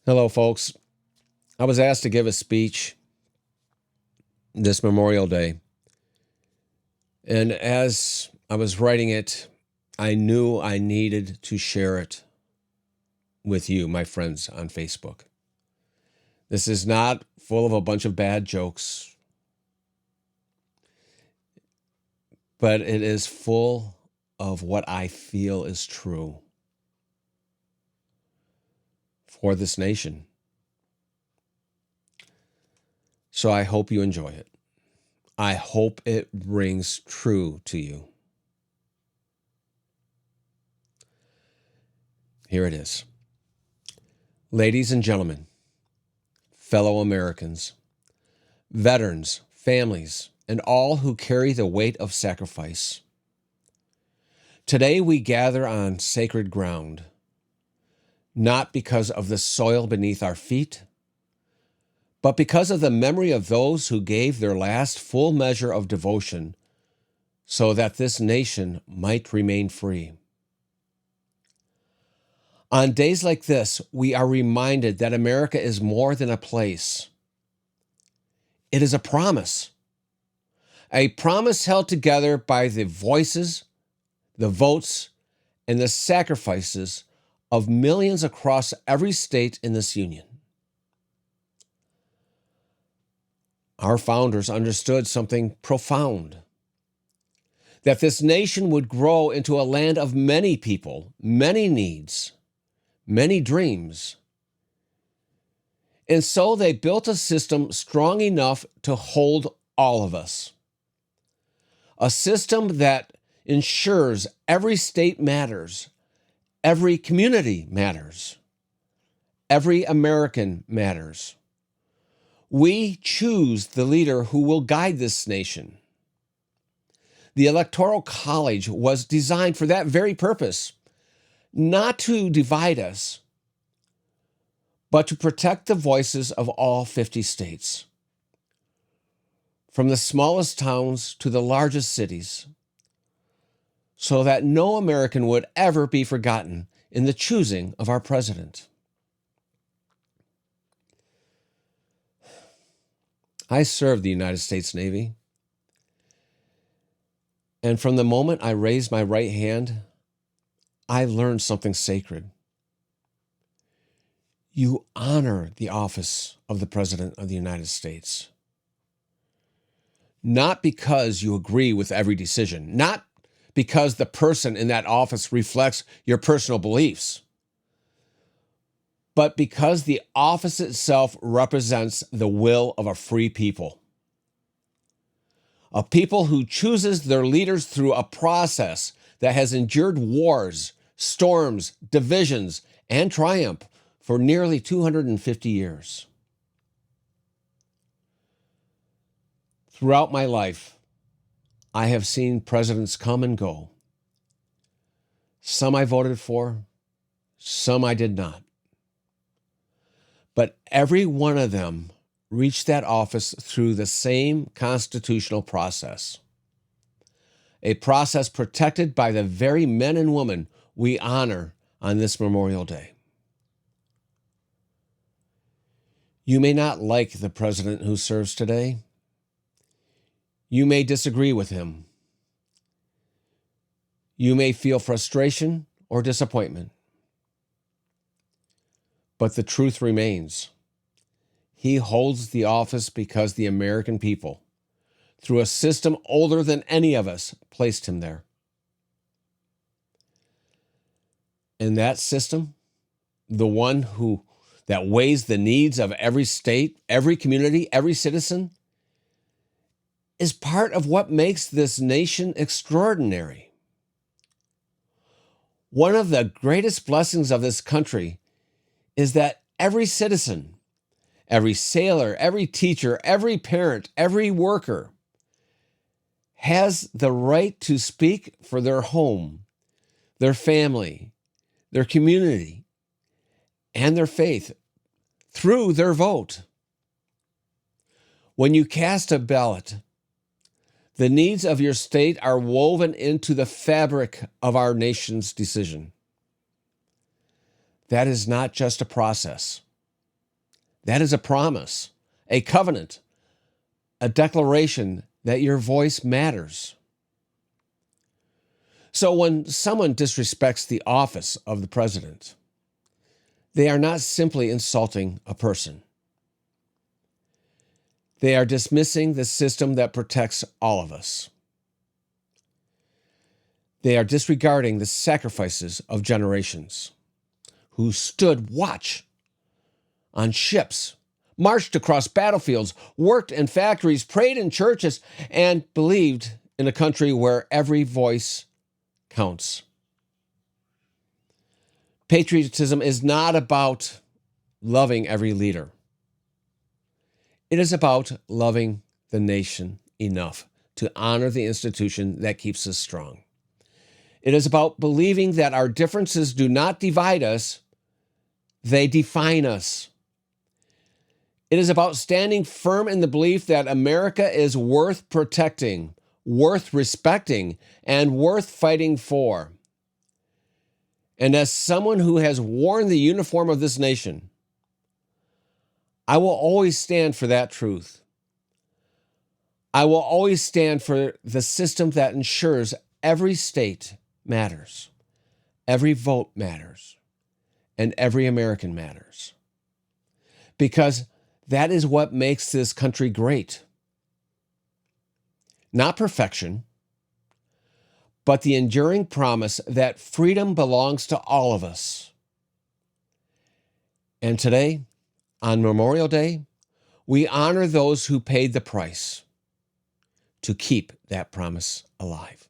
Hello, folks. I was asked to give a speech this Memorial Day. And as I was writing it, I knew I needed to share it with you, my friends, on Facebook. This is not full of a bunch of bad jokes, but it is full of what I feel is true for this nation. So I hope you enjoy it. I hope it rings true to you. Here it is. Ladies and gentlemen, fellow Americans, veterans, families, and all who carry the weight of sacrifice. Today we gather on sacred ground, not because of the soil beneath our feet, but because of the memory of those who gave their last full measure of devotion so that this nation might remain free. On days like this, we are reminded that America is more than a place. It is a promise held together by the voices, the votes, and the sacrifices of millions across every state in this union. Our founders understood something profound, that this nation would grow into a land of many people, many needs, many dreams. And so they built a system strong enough to hold all of us. A system that ensures every state matters, every community matters, every American matters. We choose the leader who will guide this nation. The Electoral College was designed for that very purpose, not to divide us, but to protect the voices of all 50 states, from the smallest towns to the largest cities, so that no American would ever be forgotten in the choosing of our president. I served the United States Navy, and from the moment I raised my right hand, I learned something sacred. You honor the office of the President of the United States. Not because you agree with every decision, not because the person in that office reflects your personal beliefs, but because the office itself represents the will of a free people. A people who chooses their leaders through a process that has endured wars, storms, divisions, and triumph for nearly 250 years. Throughout my life, I have seen presidents come and go. Some I voted for, some I did not. But every one of them reached that office through the same constitutional process, a process protected by the very men and women we honor on this Memorial Day. You may not like the president who serves today. You may disagree with him. You may feel frustration or disappointment. But the truth remains. He holds the office because the American people, through a system older than any of us, placed him there. And that system, the one that weighs the needs of every state, every community, every citizen, is part of what makes this nation extraordinary. One of the greatest blessings of this country is that every citizen, every sailor, every teacher, every parent, every worker has the right to speak for their home, their family, their community, and their faith through their vote. When you cast a ballot, the needs of your state are woven into the fabric of our nation's decision. That is not just a process. That is a promise, a covenant, a declaration that your voice matters. So when someone disrespects the office of the president, they are not simply insulting a person. They are dismissing the system that protects all of us. They are disregarding the sacrifices of generations who stood watch on ships, marched across battlefields, worked in factories, prayed in churches, and believed in a country where every voice counts. Patriotism is not about loving every leader. It is about loving the nation enough to honor the institution that keeps us strong. It is about believing that our differences do not divide us, they define us. It is about standing firm in the belief that America is worth protecting, worth respecting, and worth fighting for. And as someone who has worn the uniform of this nation, I will always stand for that truth. I will always stand for the system that ensures every state matters, every vote matters, and every American matters. Because that is what makes this country great. Not perfection, but the enduring promise that freedom belongs to all of us. And today, on Memorial Day, we honor those who paid the price to keep that promise alive.